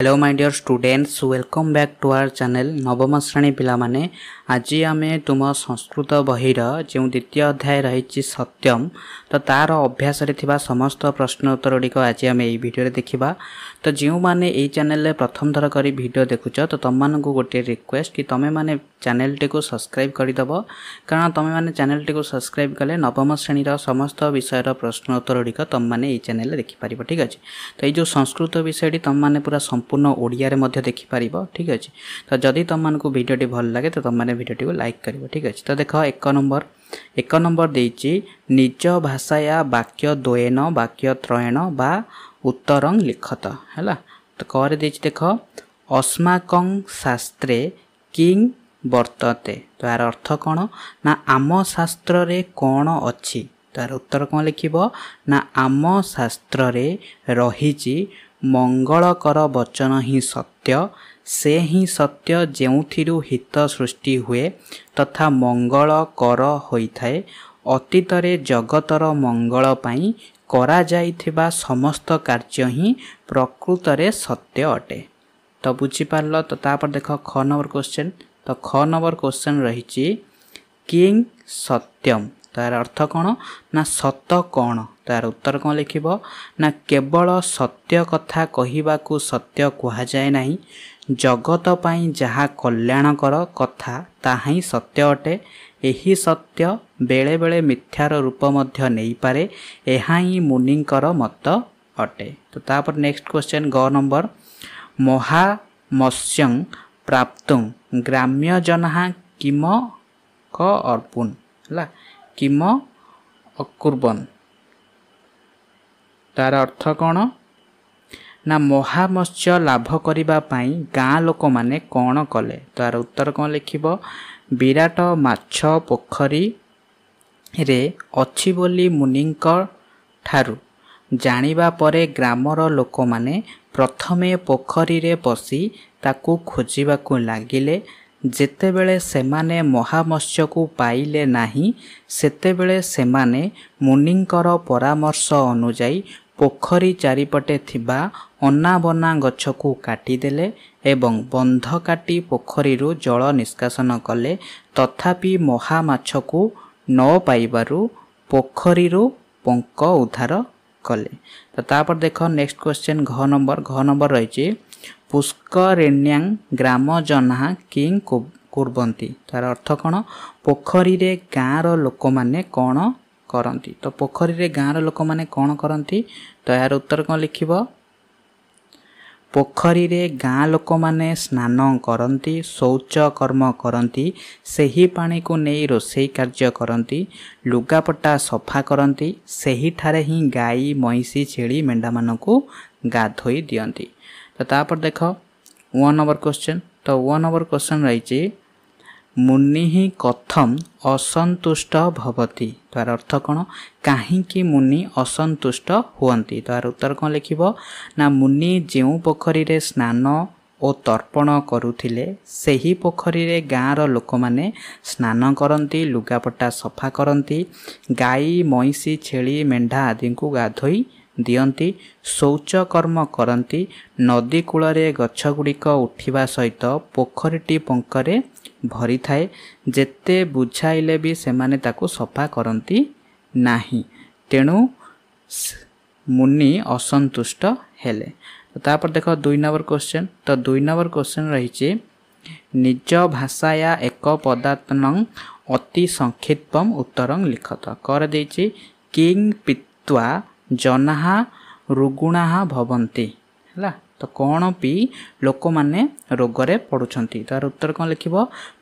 Hello my dear students welcome back to our channel नवम श्रेणी पिला माने आज आम तुम संस्कृत बहिर जो द्वितीय अध्याय रही सत्यम तो तार अभ्यास रे थिबा समस्त प्रश्न उत्तर गुड़िक आज आम यही भिडियो देखा तो जो मैंने यही चैनल प्रथम थर कर भिडियो देखुच तो तुम मान गोटे रिक्वेस्ट कि तुम्हें माने चैनल टी को सब्सक्राइब करदेव कारण तुम्हें माने चैनल टी को सब्सक्राइब कले नवम श्रेणी समस्त विषय प्रश्न उत्तर गुड़िक तुम मैंने यही चैनल देखिपार ठीक अच्छे। तो ये संस्कृत विषय तुम मैंने पूरा संपूर्ण ओडिया रे मध्य देखिपार ठीक अच्छे। तो जदि तुम मानक भिडियोटी भल लगे तो तुम मैंने भिडियोटी को लाइक कर ठीक अच्छे। तो देख एक नंबर देछि निज भाषाया वाक्य द्वयन वाक्य त्रयण बा उत्तरं लिखत है। तो करे देछि देख अस्माकं शास्त्रे किं वर्तते तो यार अर्थ कौन ना आम शास्त्र रे कौन अच्छी तार उत्तर कौन लिखिब ना आम शास्त्र रे रहिछि मंगलकर वचन ही सत्य से ही सत्य जेउथिरु हित सृष्टि हुए तथा मंगल कर होइथाए अतीतरे जगतर मंगल पाई करा जाइथिबा समस्त कार्य ही प्रकृत रे सत्य अटे। तो बुझी पारल। तो तापर देख ख नंबर क्वेश्चन। तो ख नंबर क्वेश्चन रही किंग सत्यम तार अर्थ कौन ना सत कौन तार उत्तर कौन लिखिब ना केवल सत्य कथा कहिबाकू सत्य कहा जाए नहीं जगत पाई जहा कल्याणकर कथा ताहा ही सत्य अटे। एही सत्य बेले बेले मिथ्यार रूप मध्य नहीं पारे एहा ही मुनिंकर मत अटे। तो तापर नेक्स्ट क्वेश्चन ग नंबर महामत्स्यं प्राप्तुं ग्राम्य जनाः किम क अर्पुन है किम अकुर्बन तार अर्थ कौन ना महामत्स्य लाभ करिबा पाई गाँ लोक माने कौन कले तार उत्तर कौन लिखिब विराट माछ पोखरी रे अछि बोली मुनिंक ठारू जानिबा परे ग्रामर लोक माने प्रथमे पोखरी रे पसी ताकू खोजिबाकू लागिले जेतेबेले सेमाने महामत्स्य को पाइले नाही सेतेबेले सेमाने मुनिंकर परामर्श अनुजाई पोखरी चारिपटे थिबा अनाबना गछ को काटिदेले एवं बंध काटी पोखरी जल निष्कासन कले तथापि महामाछ को न पाइबारु पोखरी पंक उद्धार कले। तो तापर देख नेक्स्ट क्वेश्चन घ नंबर रही पुष्करिण्यां ग्राम जना किं कुर्वन्ति तार अर्थ कौन पोखरी रे गाँर लोक माने कौन करती। तो पोखरी रे गाँर लोक माने कौन करती तो यार उत्तर कौन लिखिब पोखरी रे गाँ लोक माने स्नान करती शौच कर्म करती सेही पानी को नहीं रोषेई कार्य करती लुगापटा सफा करती सेही ठारे ही गाई महिषी छेली मेंढा मानकू गाधोई दियंती। तो तापर देख 1 नंबर क्वेश्चन। तो 1 नंबर क्वेश्चन रही मुनि कथम असंतुष्ट भवति तार अर्थ कौन कहीं मुनि असंतुष्ट हुअन्ति तार उत्तर कौन लिखिब ना मुनि जेउ पोखरी रे स्नान और तर्पण करुथिले सेही पोखरी रे गाँर लोक माने स्नान करती लुगापटा सफा करती गाई महिषी छेली मेंढा आदि को गाधोई दियंती शौच कर्म करती नदी कूल रे गछ गुड़िक उठिबा सहित पोखरीटी पंकरे भरी थाए जेते बुझाइले भी सेमाने ताकू सफा करती नाही तेणु मुनि असंतुष्ट हेले। तो तापर देख 2 नंबर क्वेश्चन। तो 2 नंबर क्वेश्चन रही निज भाषाया एक पदार्थनं अति संक्षिप्तम उत्तरं लिखत कर देछि किं पित्वा जनाः रुगुणाः भवन्ति है। तो कौन पी लोक माने रोगरे पड़ुछंती तार उत्तर कौन लिखिब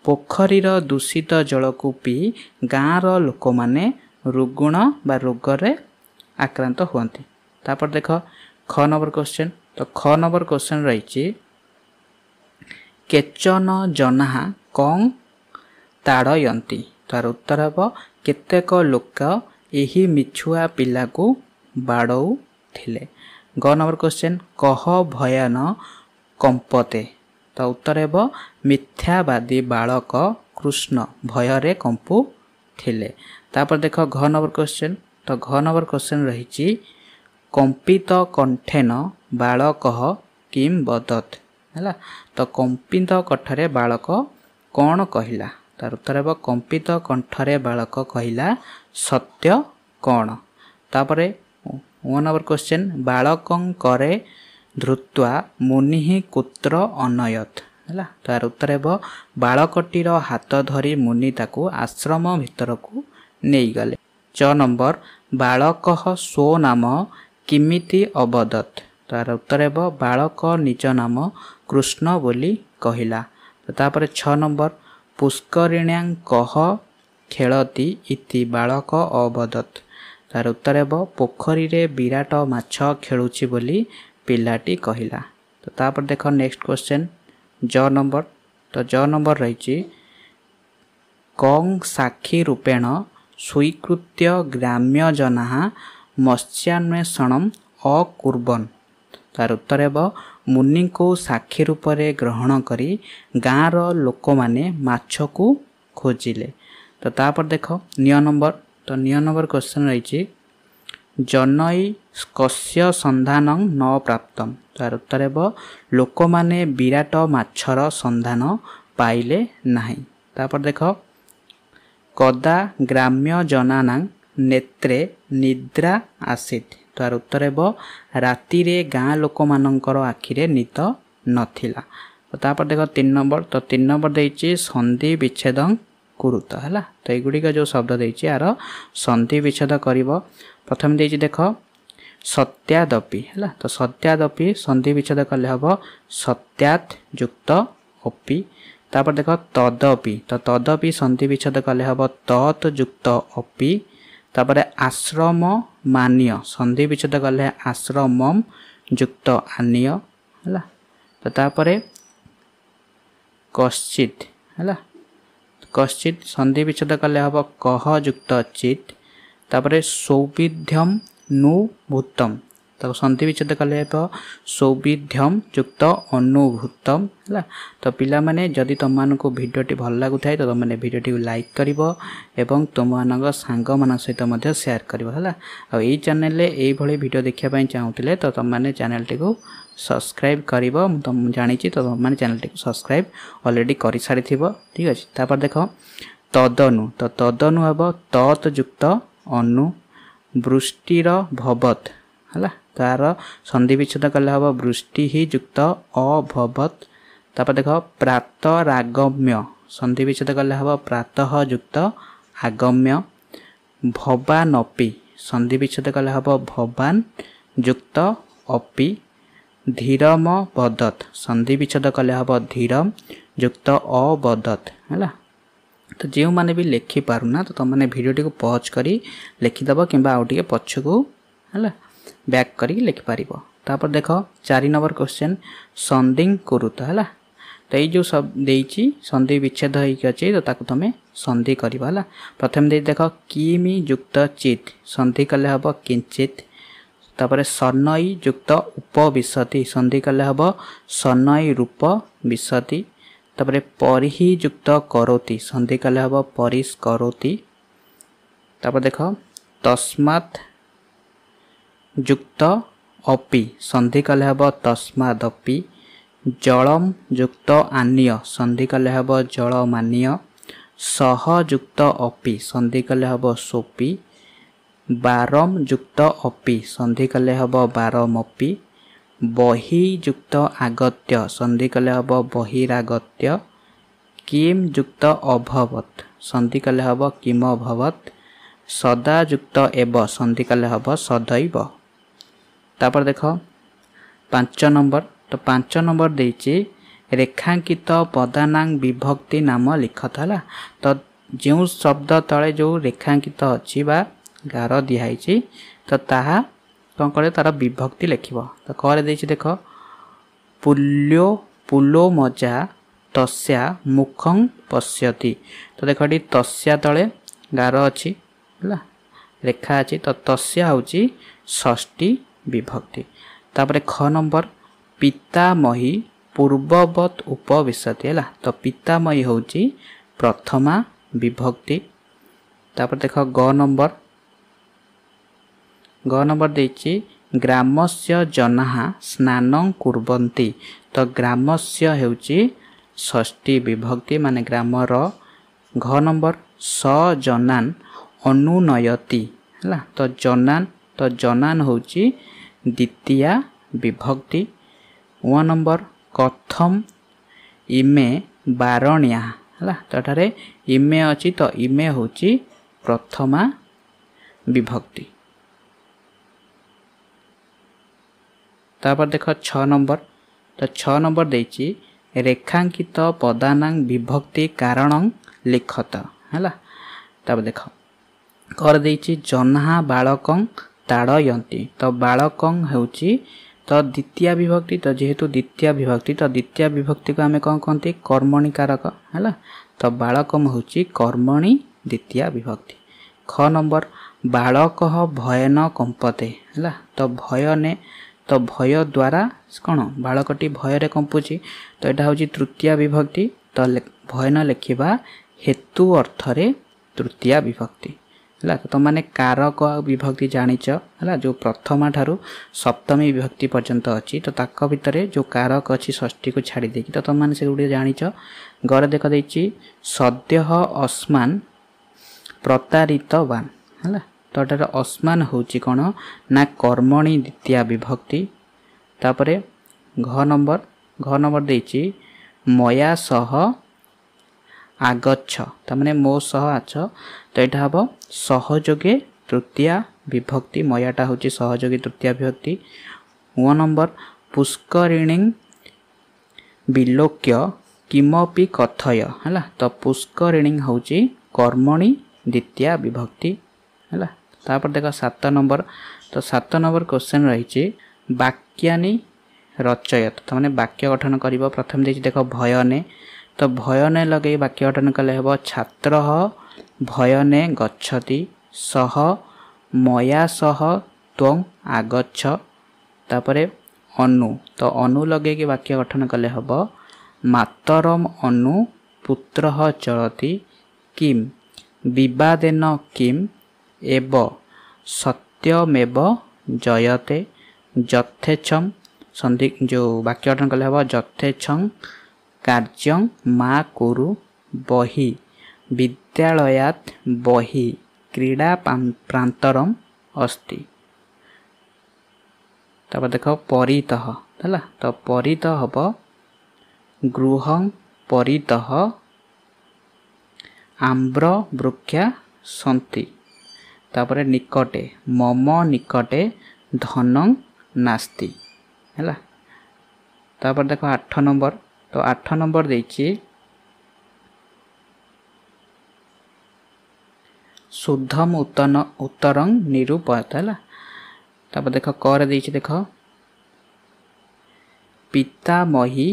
पोखरीर दूषित जल को पी गाँर लोक माने रुगुण बा रोगरे आक्रांत हुअन्ति। तापर देख ख नंबर क्वेश्चन। तो ख नंबर क्वेश्चन रही केचन जनाः कं ताड़यन्ति तार उत्तर हे केतेक लोक एही मिछुआ पिला को बाड़ौ थिले। ग नंबर क्वेश्चन कह भयान कंपते तो उत्तर हे मिथ्यावादी बालक कृष्ण भୟରେ कंपु थिले। तापर देख घ नंबर क्वेश्चन। तो घ नंबर क्वेश्चन रही कंपित कंठेन बालक किम वदत है तो कंपित कंठरे बालक कौन कहला तार उत्तर हे कंपित कंठरे बालक कहला सत्य कौन। तापरे 1 नंबर क्वेश्चन बालकंकरे धृत्वा मुनि कुत्र अनयत है तार उत्तर हे बालकटीर हाथ धरी मुनि ताकू आश्रम भितर को नहीं गले। 6 नंबर बालक स्वो नाम किमिति अवदत तार उत्तर हे बालक निज नाम कृष्ण बोली कहला। तापर 6 नंबर पुष्करिण्यां कह खेलती इति बालक अवदत तार उत्तर हे पोखरी रे विराट माछ खेलुची बोली पिलाटी कहला। तो तापर देख नेक्स्ट क्वेश्चन ज नंबर तो ज नंबर रही कं साक्षी रूपेण स्वीकृत्य ग्राम्य जना मत्स्यान्वेषण अकुर्बन तार उत्तर हे मुनि को साक्षी रूप से ग्रहण करी गाँव लोक माने माछ को खोजिले। तो तापर देख निय नंबर तो निय नंबर क्वेश्चन रही जनई कस्य संधान न प्राप्तम तार उत्तर हे लोक माने विराट माछर संधान पाइले नाही। तापर देख कदा ग्राम्य जनानां नेत्रे निद्रा आसीत तार उत्तर हे राति रे गाँ लोक मानकर आखिरे निद नथिला। तो तापर देख 3 नंबर तो 3 नंबर देछि संधि विच्छेद कुरुत है तो युड़िक जो शब्द देछि यार संधि विच्छेद करिवो। प्रथम देछि देख सत्यादपि है तो सत्यादपि संधि विच्छेद कले हम सत्यात् युक्त अपि। तापर देख तदपि तो तदपि संधि विच्छेद कले हम तत् युक्त अपि। तापर आश्रम मान्य संधि विच्छेद कले आश्रमम युक्त आन्य है तो तापर कश्चित है कश्चित संधि विच्छेद कले हम कह युक्त चित। तापर सौविध्यम नु भूतम तो संधि विच्छेद कले सौविध्यम युक्त अनुभूतम है। तो पिला माने जदि तुम मानक भिडियोटी भल लगु थाए तो तुमने भिडियोटी लाइक करिवो एवं तुम मानक सांग मान सहित मध्य शेयर करिवो है। आ एई चैनल रे एई भली भिडियो देखिया पई चाहूतिले तो तुम माने चैनल टी को सब्सक्राइब करिवो तुम जानि छि तो तुम माने चैनल टी को सब्सक्राइब ऑलरेडी करि सारिथिबो ठीक अछि। तापर देखो तदनु तो तदनु हेबो तत् युक्त अनु वृष्टिर भवत है तार संधि विच्छेद कले हम वृष्टि ही युक्त अभवत। तापर देख प्रातरागम्य संधि विच्छेद कले हम प्रातः युक्त आगम्य। भवानपि संधि विच्छेद कले हम भवान युक्त अपि। धीरम वदत संधि विच्छेद कले हम धीरम युक्त अवदत है। तो जो मैंने भी लिखि पारुना तो तुमने भिडियोटी को पॉज करी लिखिदब कि आउ टे पछकू है बैक करी लिखिपार। तापर देख 4 नंबर क्वेश्चन संधि कुरुत है तो ये सब देछि संधि विच्छेद होती तो ताकू तुम संधि करवा। प्रथम दे देख किमि युक्त चित संधि कले हम किंचित। तापर सनई युक्त उपविशति संधि कले हम सनई रूप विशति। तापर परिहि युक्त करोति संधि कले हम परिस करोति। तापर देख तस्मात् युक्त अपि संधि कले हम तस्मादपि। जलम युक्त आन्य संधि कले हम जलमान्य। सह युक्त अपि संधि कले हम सोपि। बारम युक्त अपि संधि कले हम बारमपि। बहि युक्त आगत्य संधि कले हम बहिरागत्य। किम युक्त अभवत संधि कले हम किम अभवत। सदा युक्त एव संधि कले हम सदैव। तापर देख 5 नंबर तो 5 नंबर देछि रेखांकित पदानां विभक्ति नाम लिखत है तो जो शब्द तले जो रेखांकित अच्छी बा गार दिखाई तो ताहा कौन करे तार विभक्ति लिखिब। तो करे देछि देख पुल्यो पुलो मजा तस्या मुखं पश्यति तो देख ये तस्या तले गार अच्छी है रेखा अच्छी तो तस्या होची षष्ठी विभक्ति। तापर ख नंबर पितामही पूर्ववत उपविशति है तो पितामही होची प्रथमा विभक्ति। तापर देख ग नंबर देछि ଗ୍ରାମସ୍ୟ ଜନାଃ ସ୍ନାନଂ କୁର୍ବନ୍ତି। ତ ଗ୍ରାମସ୍ୟ ହେଉଛି ଷଷ୍ଠୀ ବିଭକ୍ତି ମାନେ ଗ୍ରାମର। ଘ ନମ୍ବର ସ ଜନାନ୍ ଅନୁନୟତି ହେଲା। ତ ଜନାନ୍ ହେଉଛି ଦ୍ୱିତୀୟା ବିଭକ୍ତି। व नंबर कथम इमे बारणिया है। तो एठारे इमे अच्छी तो इमे हूँ प्रथमा विभक्ति। तापर देख 6 नंबर। तो 6 नंबर देछि रेखांकित पदानां विभक्ति कारणं लिखत है। तापर देख कर देछि जन्हा बालकं ताड़यन्ति। तो बालकं होछि तो द्वितीय विभक्ति। तो जेहेतु द्वितीय विभक्ति तो द्वितीय विभक्ति को आम कौन कहते कर्मणि कारक है। तो बालकम होची कर्मणि द्वितीय विभक्ति। ख नंबर बालक भयन कंपते है। तो भयने तो भय द्वारा कौन बालकटी भୟରେ कंपुची। तो यहाँ हूँ तृतीय विभक्ति। तो भयन लिखा हेतु अर्थरे तृतीय विभक्ति है। तो मैंने कारक विभक्ति जानिच है जो प्रथमा ठारू सप्तमी विभक्ति पर्यंत अच्छी। तो ताक भितर जो कारक अच्छी षष्ठी को छाड़ी देकी तो तुमने से गुड़े जानिच। गरे देख देछि सद्य अस्मान् प्रतारितवान् है। तो एटार अस्मान् होची कौन ना कर्मणि द्वितीय विभक्ति। तापरे घ नंबर देछि मया सह आगच्छ तमाने मो सह आछ। तो यहाँ हम सहयोगे तृतीय विभक्ति। मयाटा हूँ सहयोगी तृतीय विभक्ति। व नंबर पुष्करिणी विलोक्य किमपि कथय है। तो पुष्करिणी हूँ कर्मणि द्वितीय विभक्ति है। तापर देख 7 नंबर। तो 7 नंबर क्वेश्चन रही वाक्यानि रचयत। तो मैंने वाक्य गठन कर प्रथम देख भयने। तो भयने लगे वाक्य गठन कले हम छात्र भयने गच्छति सह मया सह त्वं आगच्छ। तापरे अनु। तो अनु लगे कि वाक्य गठन कले हम मातरम अनु पुत्रः चलति किम विवादेन किम एव सत्यमेव जयते यथेच्छं संधि जो वाक्य गठन कले हम यथेच्छं कार्यं मा कुरु बहि विद्यालयात् बहि क्रीड़ा प्रान्तरम अस्ति। तब देख परितः है। तो परितः हम गृहं परितः आम्र वृक्षा सन्ति। तापर निकटे मम निकटे धनं नास्ति है। तापर देख 8 नंबर। तो 8 नंबर देछि शुद्धम उत्तरं निरूपयत है। तब देख कर देछि देख पितामही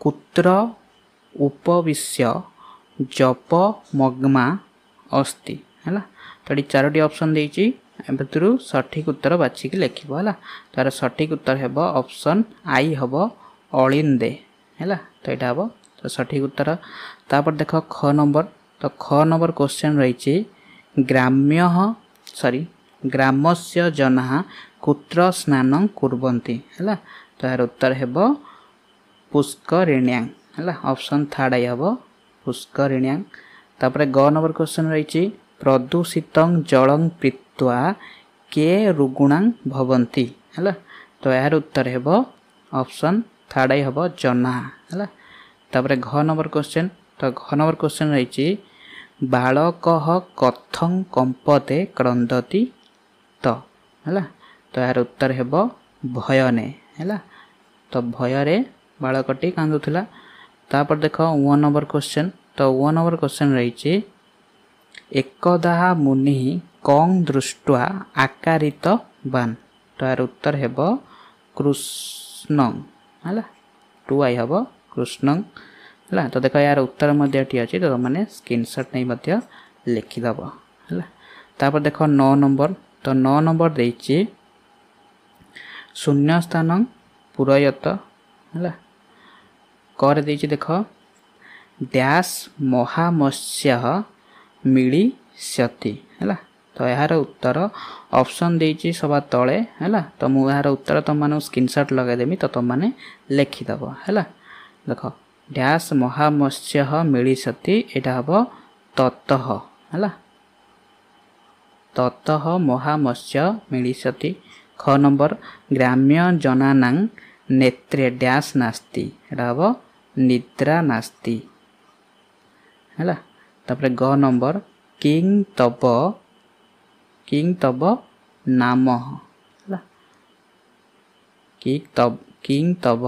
कुत्र उपविश्य जप मग्मा अस्ति है। तो ये 4टी ऑप्शन देछि भर सठिक उत्तर बाछिक लिखिब है। तार सठिक उत्तर है ऑप्शन आई हम अलिंदे है। तो यहाँ हम तो सठिक उत्तर। तापर देख ख नंबर। तो ख नंबर क्वेश्चन रही ग्रामस्य जनाः कुत्र स्नानं कुर्वन्ति है। तो यार उत्तर है पुष्करिण्यां है। ऑप्शन थर्ड आई हम पुष्करिण्यां। तापर ग नंबर क्वेश्चन रही प्रदूषितं जलं पीत्वा के रुग्णां भवन्ति है। तो यार उत्तर है ऑप्शन थर्ड आई हम जनाः है। तापर घ नंबर क्वेश्चन। तो घ नंबर क्वेश्चन रही बालकः कथं कंपते क्रंदति तो है। तो यार उत्तर है भयने है। तो भୟରେ बालकटी कांदुथिला। तापर देख 1 नंबर क्वेश्चन। तो 1 नंबर क्वेश्चन रही एकदा मुनि कं दृष्ट्वा आकारितवान्। तो यार उत्तर है कृष्णं है। 2 आई हम कृष्णं है। तो देख यार उत्तर मध्य अच्छी। तो मैंने स्क्रीनशॉट नहीं लिखिदेव है। तापर देख 9 नंबर। तो 9 नंबर देछि शून्य स्थान पूरयत है। कर देछि देख डैश महामत्स्य मिलिष्यति है। तो यार उत्तर ऑप्शन देछि सभा तळे हैला तो मु यार उत्तर तुम माने स्क्रीनशॉट लगा देमी तो तुम माने लिखि दबो हैला देखो डैश महामत्स्य मिलिसति एटा हबो ततः हैला ततः महामत्स्य मिलिसति ख नंबर ग्राम्य जनानां नेत्रे डैश नास्ति एटा हबो निद्रा नास्ति हैला तापर ग नंबर किंग तब नाम हैला किंग तब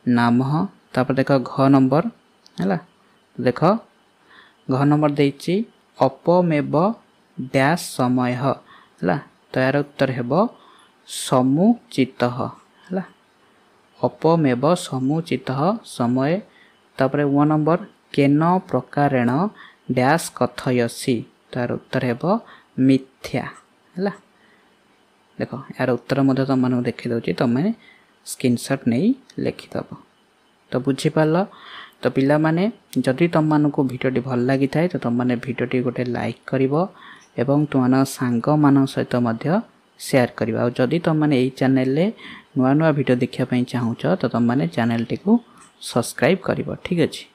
नाम तापर देखो घ नंबर हैला देखो घ नंबर देछि अपमेव डैश समय हैला तो यार उत्तर हेबो समुचित हैला अपमेव समुचित समय तापर व नंबर केन प्रकारेण डैश कथयसि तो यार उत्तर हेबो मिथ्या हैला देखो यार उत्तर मध्य तुम मानक देखि दउछि तुम माने स्क्रीनशॉट नहीं लिखि दबो तो बुझी पारल तो पिला माने जदि तुम मानक वीडियोटी भल लागि थाए तो तुम माने वीडियोटी गोटे लाइक करिवो एवं तुम सांग मान सहित मध्य शेयर करिवो आ जदि तुम माने एई चैनल ले नुआ नुआ वीडियो देखिया पई चाहूछ तो तुम माने चैनल टी को सब्सक्राइब करिवो ठीक अछि।